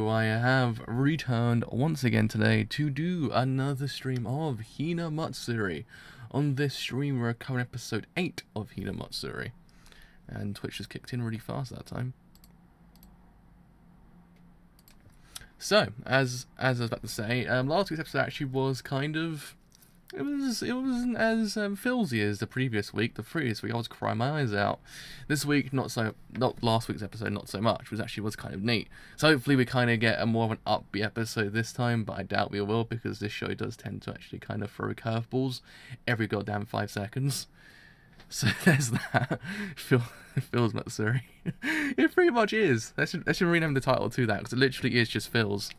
So I have returned once again today to do another stream of Hinamatsuri. On this stream we're covering episode 8 of Hinamatsuri. And Twitch just kicked in really fast that time. So, as I was about to say, last week's episode actually was kind of... It wasn't as filzy as the previous week. The previous week I was crying my eyes out. This week, not last week's episode, not so much, which actually was kind of neat. So hopefully we kind of get a more of an upbeat episode this time, but I doubt we will because this show does tend to actually kind of throw curveballs every goddamn 5 seconds. So there's that. Phil's Matsuri. It pretty much is. They should rename the title to that because it literally is just Phil's.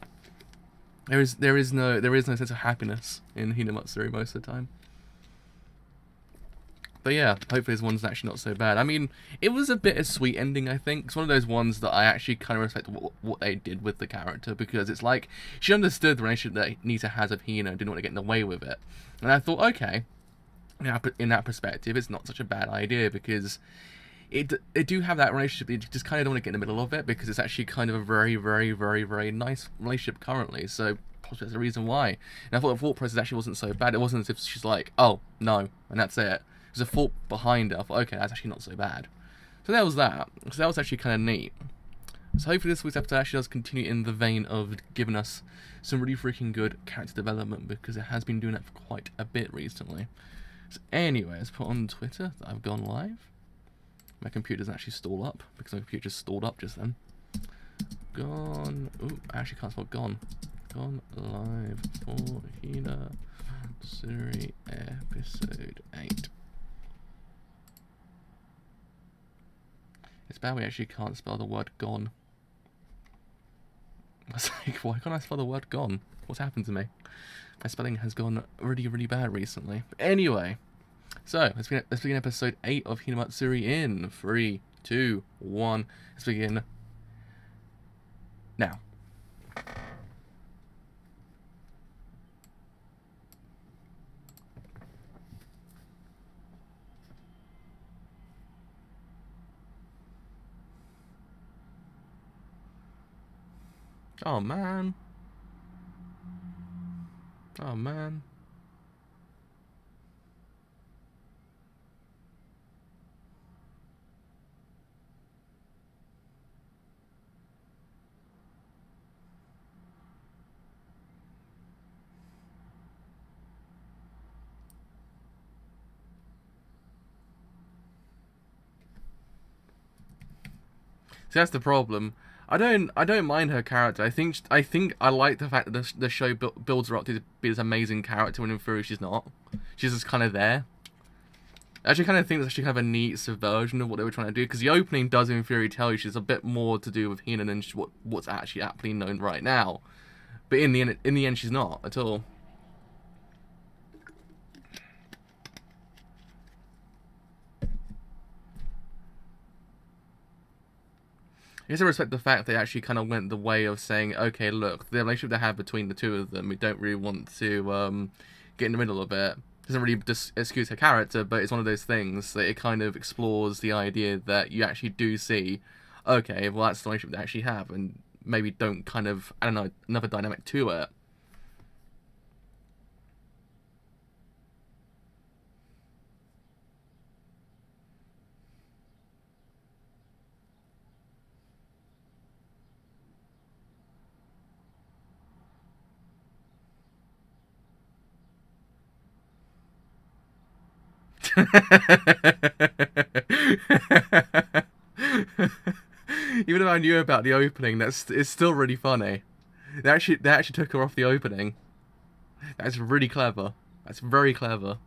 There is no sense of happiness in Hinamatsuri most of the time. But yeah, hopefully this one's actually not so bad. I mean, it was a bittersweet ending, I think. It's one of those ones that I actually kind of respect what they did with the character, because it's like, she understood the relationship that Nitta has with Hina and didn't want to get in the way with it. And I thought, okay, in that perspective, it's not such a bad idea, because they do have that relationship. You just kind of don't want to get in the middle of it because it's actually kind of a very, very, very, very nice relationship currently. So possibly that's the reason why. And I thought the thought process actually wasn't so bad. It wasn't as if she's like, oh no, and that's it. There's a thought behind it. I thought, okay, that's actually not so bad. So that was that. So that was actually kind of neat. So hopefully this week's episode actually does continue in the vein of giving us some really freaking good character development, because it has been doing that for quite a bit recently. So anyway, let's put on Twitter that I've gone live. My computer doesn't actually stall up, because my computer just stalled up just then. Gone. Ooh, I actually can't spell gone. Gone live for Hinamatsuri episode 8. It's bad we actually can't spell the word gone. I was like, why can't I spell the word gone? What's happened to me? My spelling has gone really, really bad recently. But anyway. So, let's begin episode 8 of Hinamatsuri in 3, 2, 1. Let's begin now. Oh man. Oh man. See, that's the problem. I don't mind her character. I think I like the fact that the show builds her up to be this amazing character when in theory she's not. She's just kind of there. I actually kind of think that's actually kind of a neat subversion of what they were trying to do, because the opening does in theory tell you she's a bit more to do with Hina than what's actually aptly known right now. But in the end, she's not at all. I guess I respect the fact they actually kind of went the way of saying, okay, look, the relationship they have between the two of them, we don't really want to get in the middle of it. Doesn't really excuse her character, but it's one of those things that it kind of explores the idea that you actually do see, okay, well, that's the relationship they actually have, and maybe don't kind of, I don't know, another dynamic to it. Even if I knew about the opening, it's still really funny. They actually took her off the opening. That's really clever. That's very clever.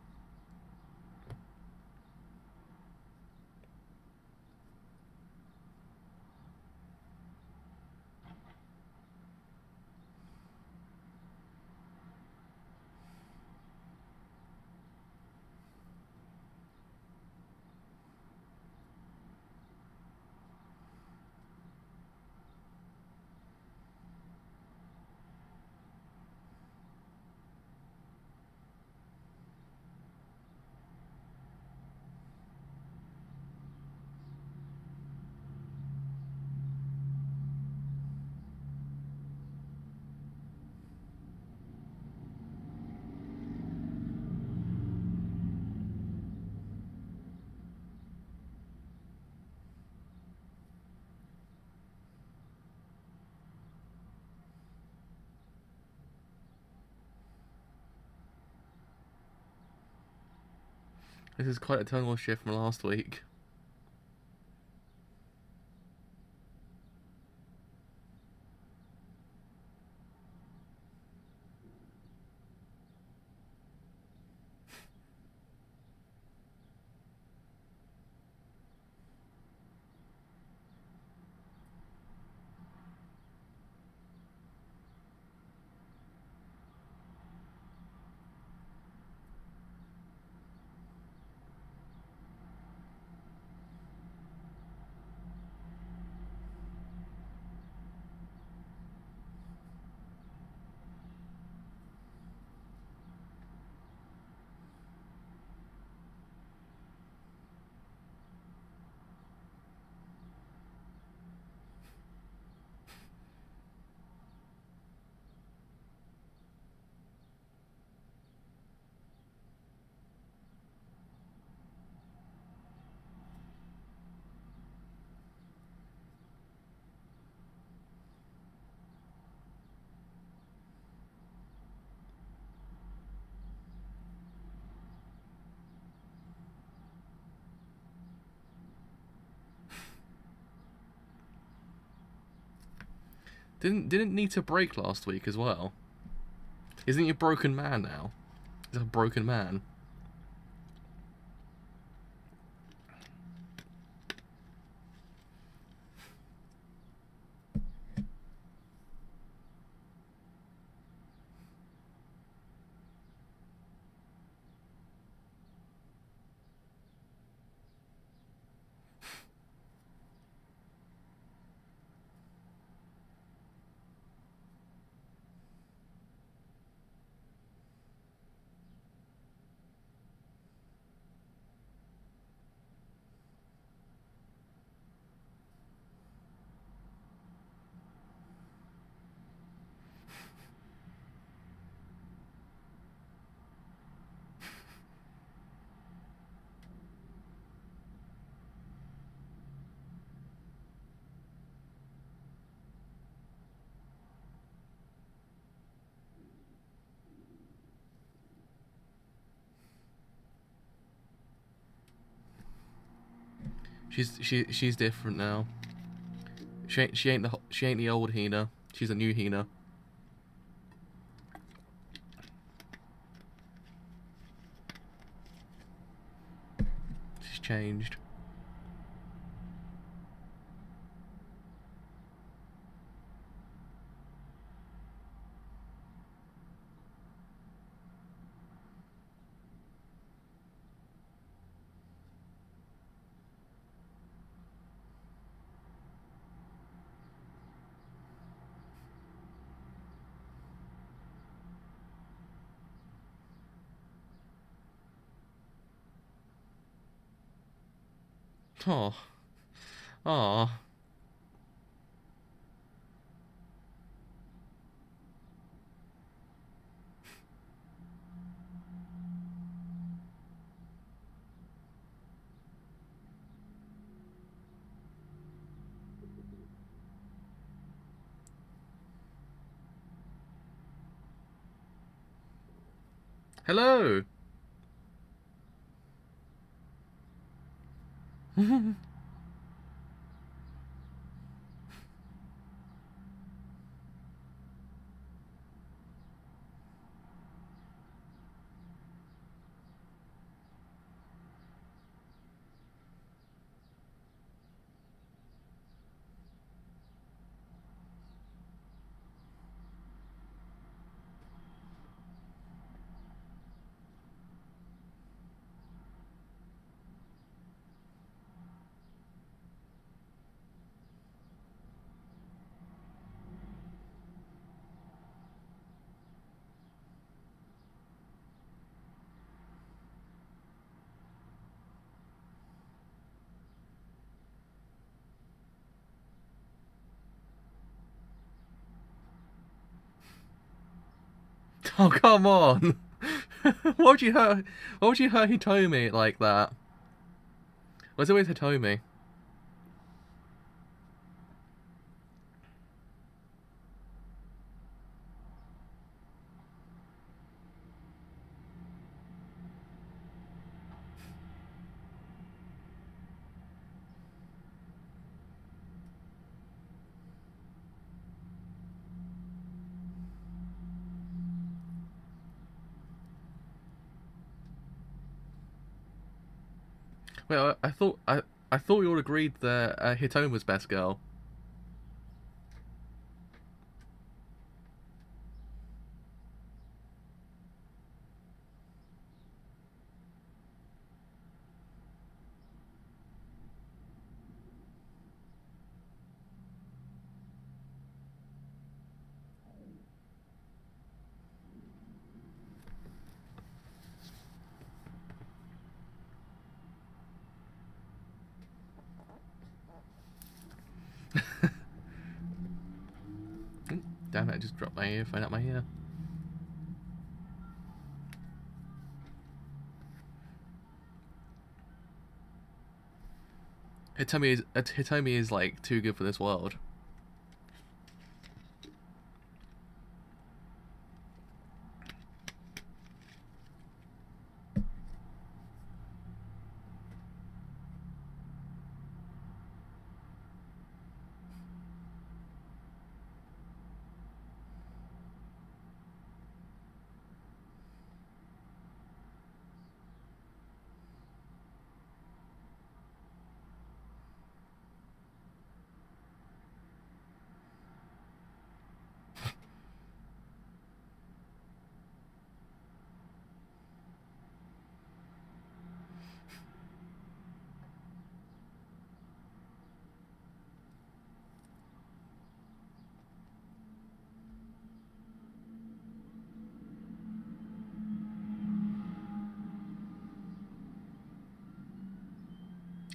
This is quite a tonal shift from last week. Didn't Nitta break last week as well? Isn't he a broken man now? He's a broken man. She's different now. She ain't the old Hina. She's a new Hina. She's changed. Oh. Aw. Hello. Oh, come on. Why would you hurt Hitomi like that? What's it with Hitomi? Well, I thought we all agreed that Hitomi was best girl. Damn it! I just dropped my earphone out my ear. Hitomi is like too good for this world.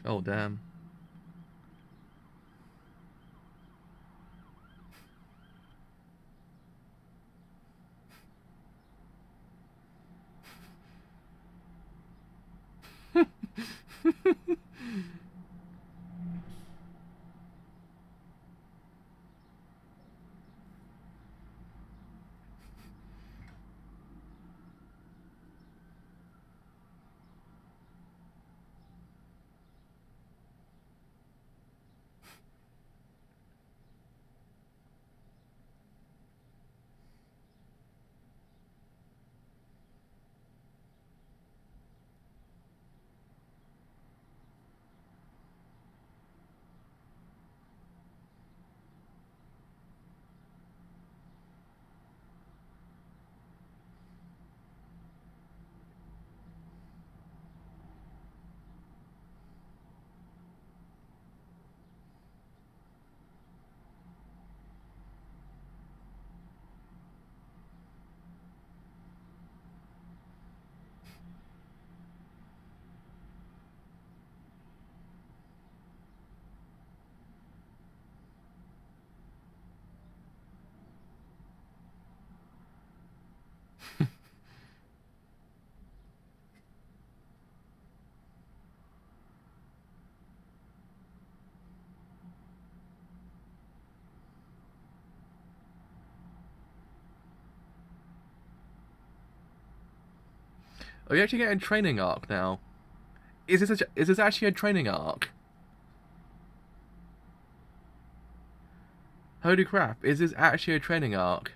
Oh damn. Are you actually getting a training arc now? Is this actually a training arc? Holy crap! Is this actually a training arc?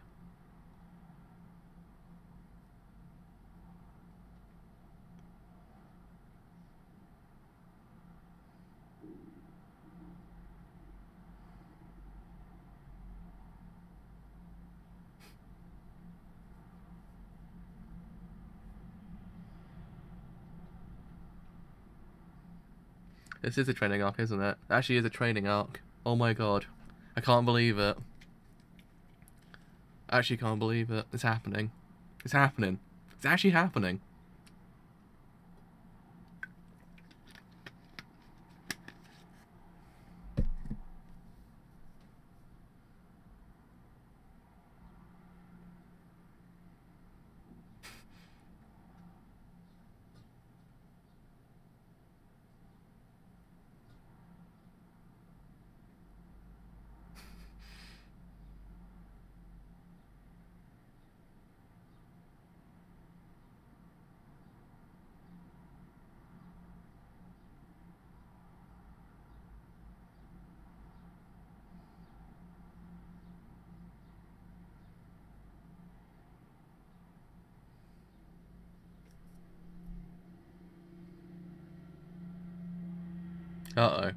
This is a training arc, isn't it? It actually is a training arc. Oh my god. I can't believe it. I actually can't believe it. It's happening. It's happening. It's actually happening. Uh-oh.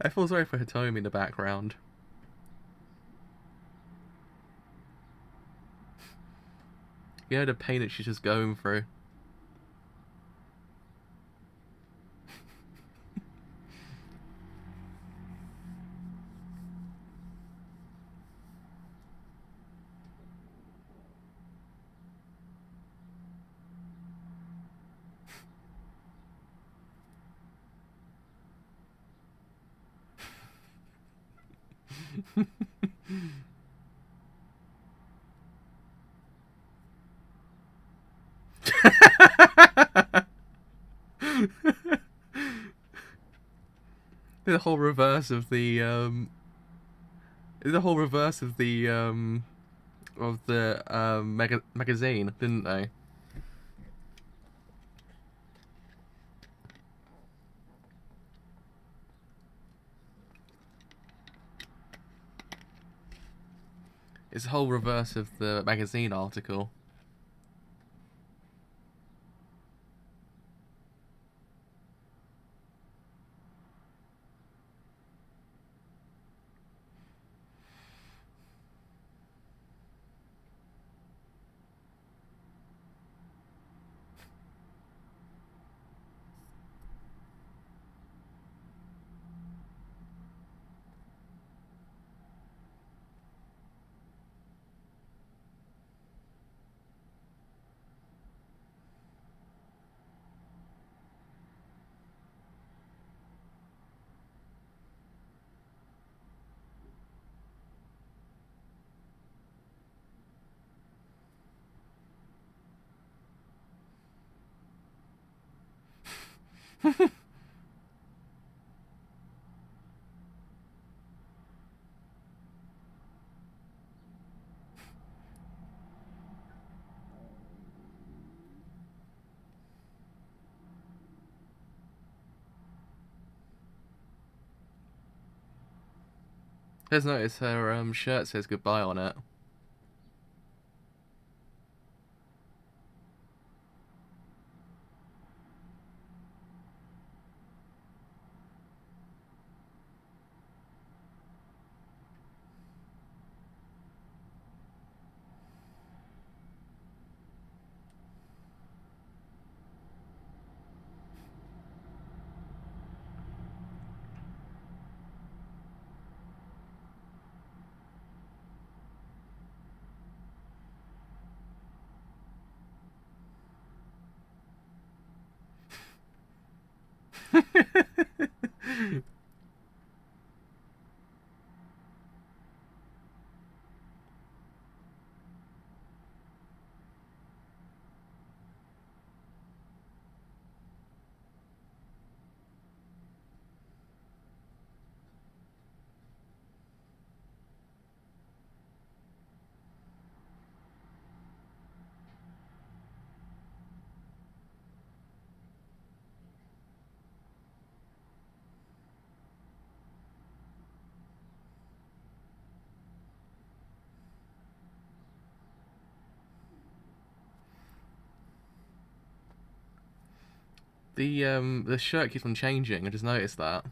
I feel sorry for Hitomi in the background. You know the pain that she's just going through. The whole reverse of the magazine, didn't they? It's the whole reverse of the magazine article. Just noticed her shirt says goodbye on it. The shirt keeps on changing. I just noticed that.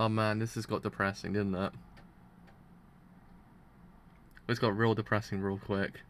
Oh man, this has got depressing, didn't it? It's got real depressing real quick.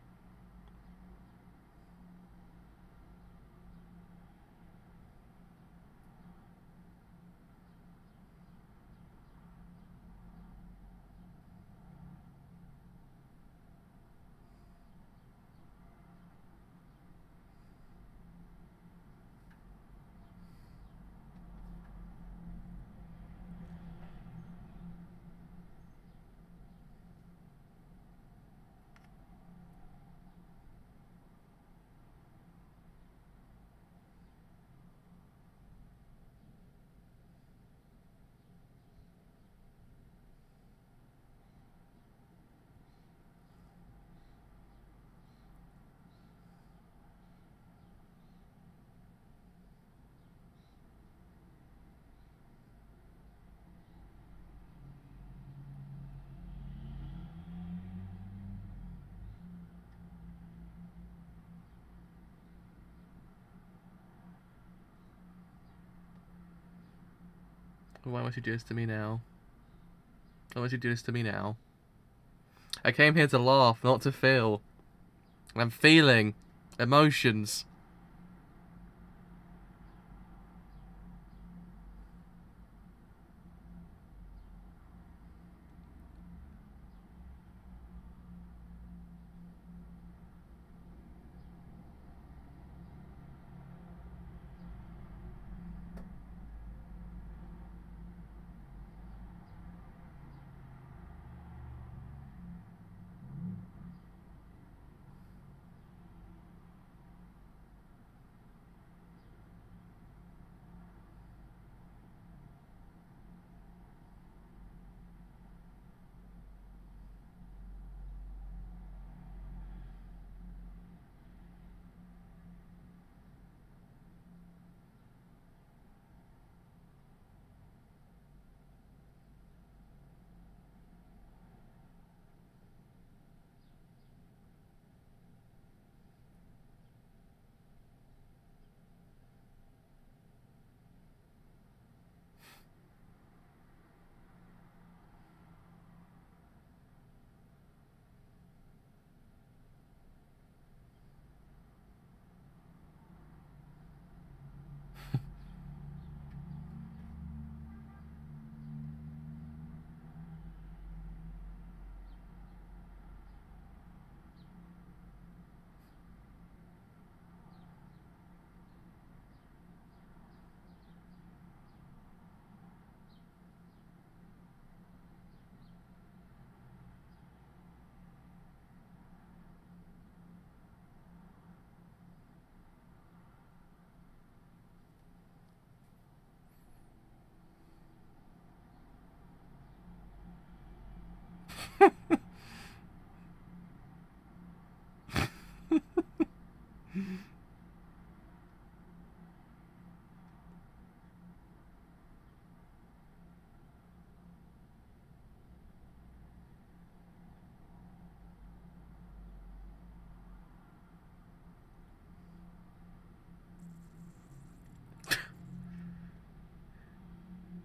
Why must you do this to me now? Why must you do this to me now? I came here to laugh, not to feel. I'm feeling emotions.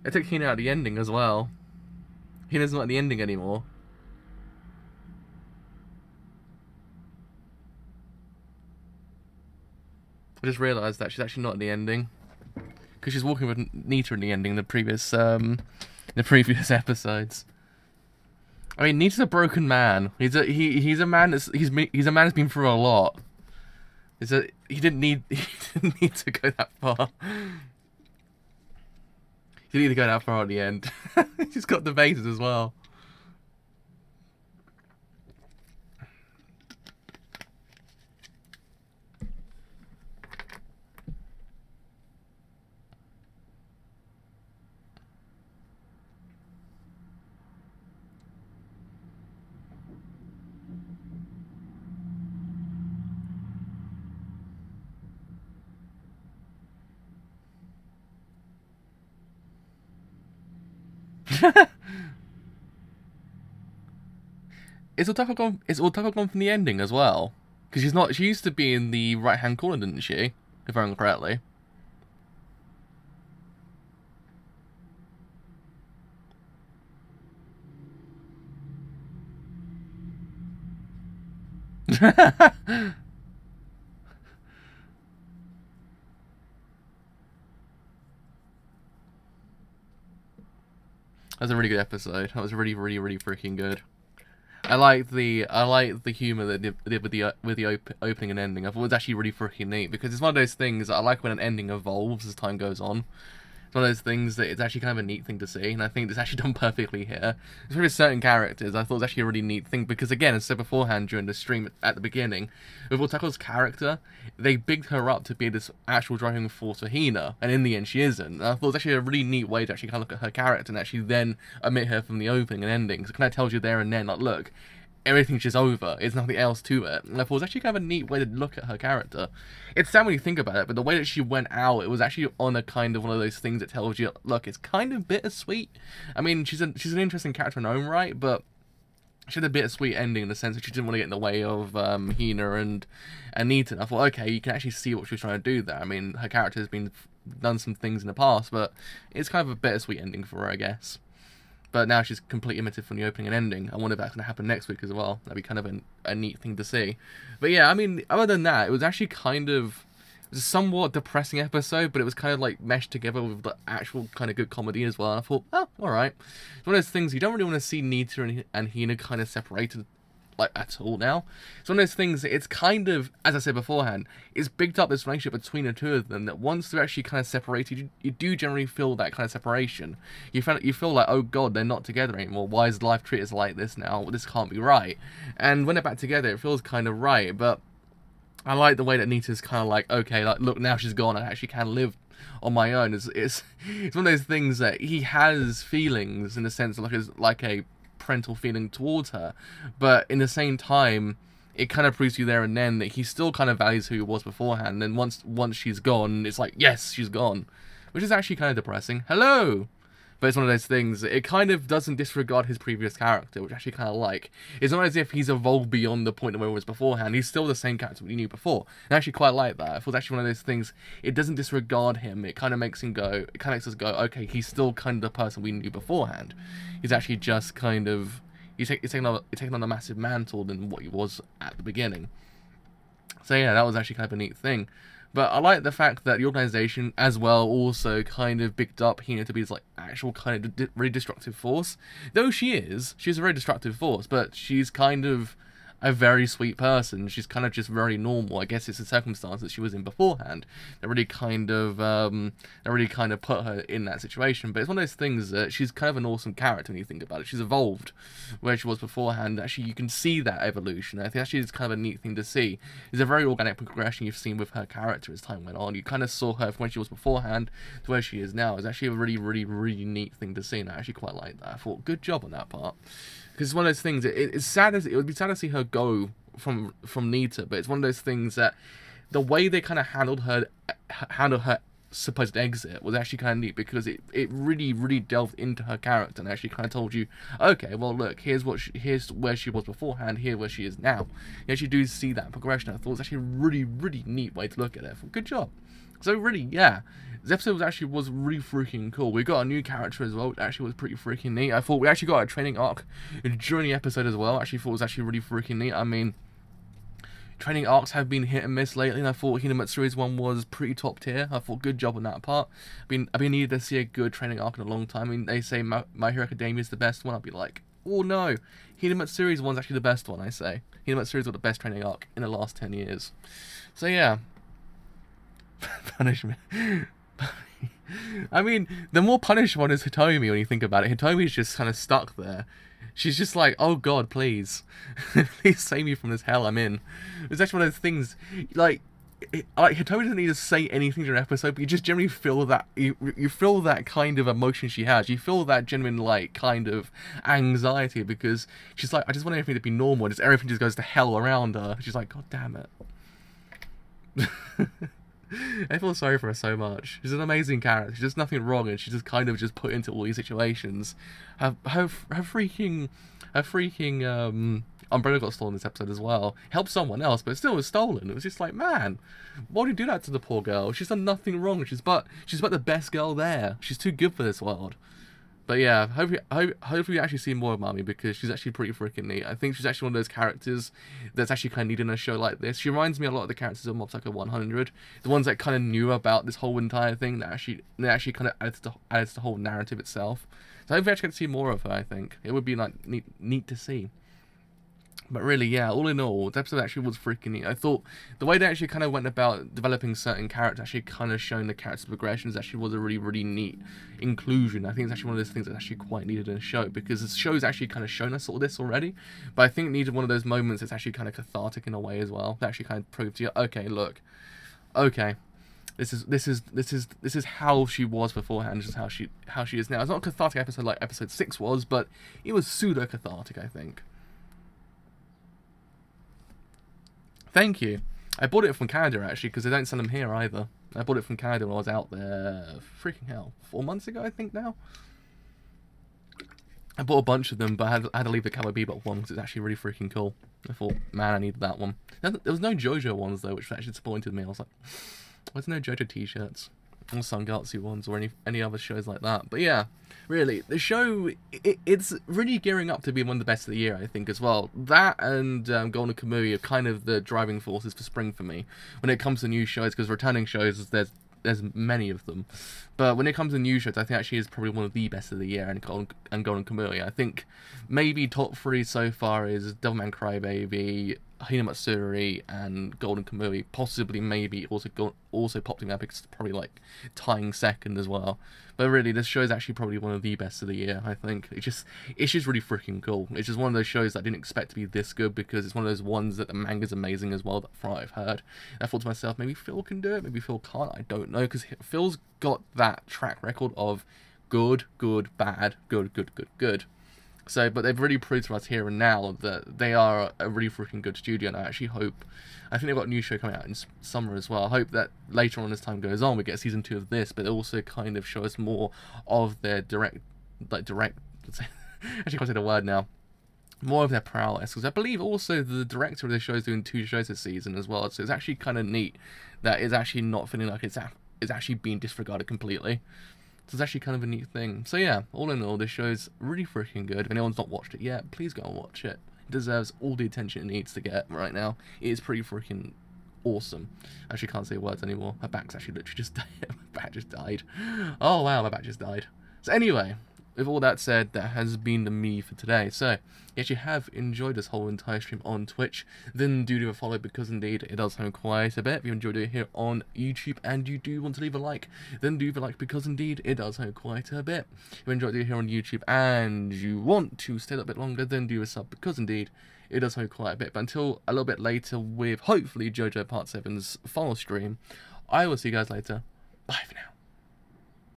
It took Hina out of the ending as well. Hina's not at the ending anymore. I just realised that she's actually not at the ending. Because she's walking with Nitta in the ending in the previous episodes. I mean, Nitta's a broken man. He's a man that's he's a man who's been through a lot. He didn't need to go that far. He didn't need to go that far at the end. He's got the bases as well. Is Otaka gone from the ending as well? Because she's not. She used to be in the right-hand corner, didn't she? If I remember correctly. That was a really good episode. That was really, really, really freaking good. I like the humor that they did with the opening and ending. I thought it was actually really freaking neat because it's one of those things that I like when an ending evolves as time goes on. It's one of those things that it's actually kind of a neat thing to see, and I think it's actually done perfectly here. Especially with certain characters, I thought it was actually a really neat thing because, again, as I said beforehand during the stream at the beginning, with Otako's character, they bigged her up to be this actual driving force for Hina, and in the end she isn't. And I thought it was actually a really neat way to actually kind of look at her character and actually then omit her from the opening and ending. So it kind of tells you there and then, like, look, everything's just over. There's nothing else to it. And I thought it was actually kind of a neat way to look at her character. It's sad when you think about it, but the way that she went out, it was actually on a kind of one of those things that tells you, look, it's kind of bittersweet. I mean, she's an interesting character in her own right, but she had a bittersweet ending in the sense that she didn't want to get in the way of Hina and Nitta. And I thought, okay, you can actually see what she was trying to do there. I mean, her character has done some things in the past, but it's kind of a bittersweet ending for her, I guess. But now she's completely omitted from the opening and ending. I wonder if that's going to happen next week as well. That'd be kind of a neat thing to see. But yeah, I mean, other than that, it was actually kind of... It was a somewhat depressing episode, but it was kind of like meshed together with the actual kind of good comedy as well. And I thought, oh, alright. It's one of those things, you don't really want to see Nitta and Hina kind of separated like at all now. It's one of those things that it's kind of, as I said beforehand, it's bigged up this relationship between the two of them that once they're actually kind of separated, you do generally feel that kind of separation. You feel like, oh god, they're not together anymore. Why is life treated us like this now? Well, this can't be right. And when they're back together, it feels kind of right. But I like the way that Nitta's kind of like, okay, like look, now she's gone, I actually can live on my own. It's one of those things that he has feelings in the sense of like a parental feeling towards her, but in the same time it kind of proves to you there and then that he still kind of values who he was beforehand, and once she's gone, it's like, yes, she's gone, which is actually kind of depressing. Hello! But it's one of those things, it kind of doesn't disregard his previous character, which I actually kind of like. It's not as if he's evolved beyond the point of where he was beforehand. He's still the same character we knew before. And I actually quite like that. I thought it's actually one of those things, it doesn't disregard him. It kind of makes us go, okay, he's still kind of the person we knew beforehand. He's actually just kind of, he's taking on a massive mantle than what he was at the beginning. So yeah, that was actually kind of a neat thing. But I like the fact that the organisation, as well, also kind of picked up Hina to be this, like, actual kind of really destructive force. Though she's a very destructive force, but she's kind of a very sweet person. She's kind of just very normal. I guess it's the circumstances she was in beforehand that really kind of put her in that situation. But it's one of those things that she's kind of an awesome character when you think about it. She's evolved where she was beforehand. Actually, you can see that evolution. I think actually it's kind of a neat thing to see. It's a very organic progression you've seen with her character as time went on. You kind of saw her from when she was beforehand to where she is now. It's actually a really, really, really neat thing to see, and I actually quite like that. I thought, good job on that part. Because it's one of those things, it's sad it would be sad to see her go from Nitta, but it's one of those things that the way they kind of handled her supposed exit was actually kind of neat, because it really, really delved into her character and actually kind of told you, okay, well look, here's where she was beforehand, here where she is now. You actually do see that progression. I thought it was actually a really, really neat way to look at it. Good job. So really, yeah, this episode was really freaking cool. We got a new character as well, which actually was pretty freaking neat. I thought we actually got a training arc during the episode as well. I actually thought it was actually really freaking neat. I mean, training arcs have been hit and miss lately, and I thought Hinamatsuri's one was pretty top tier. I thought good job on that part. I've been needed to see a good training arc in a long time. I mean, they say My Hero Academia is the best one. I'll be like, oh no, Hinamatsuri's one's actually the best one, I say. Hinamatsuri's got the best training arc in the last 10 years. So yeah. Punishment. I mean, the more punished one is Hitomi when you think about it. Hitomi's just kind of stuck there. She's just like, oh god, please. Please save me from this hell I'm in. It's actually one of those things, like Hitomi doesn't need to say anything during an episode, but you just generally feel that, you feel that kind of emotion she has. You feel that genuine, like, kind of anxiety, because she's like, I just want everything to be normal, and just everything just goes to hell around her. She's like, god damn it. I feel sorry for her so much. She's an amazing character. She does nothing wrong, and she's just kind of just put into all these situations. Her freaking umbrella got stolen this episode as well. Helped someone else, but it still was stolen. It was just like, man, why do you do that to the poor girl? She's done nothing wrong. She's but the best girl there. She's too good for this world. But yeah, hopefully you actually see more of Mami, because she's actually pretty freaking neat. I think she's actually one of those characters that's actually kind of needed in a show like this. She reminds me a lot of the characters of Mob Psycho 100, the ones that kind of knew about this whole entire thing, that actually kind of added to the whole narrative itself. So hopefully I actually get to see more of her. I think it would be like neat to see. But really, yeah, all in all, the episode actually was freaking neat. I thought the way they actually kind of went about developing certain characters, actually kind of showing the character progressions, actually was a really neat inclusion. I think it's actually one of those things that's actually quite needed in a show, because the show's actually kind of shown us all this already, but I think it needed one of those moments that's actually kind of cathartic in a way as well. That actually kind of proved to you, okay, look, okay, this is how she was beforehand, this is how she is now. It's not a cathartic episode like episode 6 was, but it was pseudo cathartic, I think. Thank you. I bought it from Canada, actually, because they don't sell them here either. I bought it from Canada when I was out there, freaking hell, 4 months ago, I think now? I bought a bunch of them, but I had to leave the Cowboy Bebop one, because it's actually really freaking cool. I thought, man, I needed that one. There was no JoJo ones, though, which actually disappointed me. I was like, where's no JoJo t-shirts? Or Sangatsu ones, or any other shows like that. But yeah, really, the show, it's really gearing up to be one of the best of the year, I think, as well. That and Golden Kamuy are kind of the driving forces for spring for me when it comes to new shows, because returning shows, there's many of them. But when it comes to new shows, I think actually is probably one of the best of the year, and Golden Kamuy. I think maybe top 3 so far is Devilman Crybaby, Hinamatsuri, and Golden Kamuy. Possibly, maybe also popping up, because it's probably like tying second as well. But really, this show is actually probably one of the best of the year, I think. It's just really freaking cool. It's just one of those shows that I didn't expect to be this good, because it's one of those ones that the manga's amazing as well, that from what I've heard. I thought to myself, maybe Phil can do it, maybe Phil can't, I don't know, because Phil's got that track record of good, bad, good. So, but they've really proved to us here and now that they are a really freaking good studio, and I think they've got a new show coming out in summer as well. I hope that later on as time goes on, we get season 2 of this, but they also kind of show us more of their direct, actually I can't say the word now, more of their prowess, because I believe also the director of the show is doing 2 shows this season as well, so it's actually kind of neat that it's actually not feeling like it's actually being disregarded completely. So it's actually kind of a neat thing. So yeah, all in all, this show's really freaking good. If anyone's not watched it yet, please go and watch it. It deserves all the attention it needs to get right now. It is pretty freaking awesome. I actually can't say words anymore. My back's actually literally just died. My back just died. Oh wow, my back just died. So anyway, with all that said, that has been the me for today. So, if you have enjoyed this whole entire stream on Twitch, then do leave a follow, because indeed it does help quite a bit. If you enjoyed it here on YouTube and you do want to leave a like, then do leave a like, because indeed it does help quite a bit. If you enjoyed it here on YouTube and you want to stay a bit longer, then do a sub, because indeed it does help quite a bit. But until a little bit later with hopefully JoJo Part 7's final stream, I will see you guys later. Bye for now.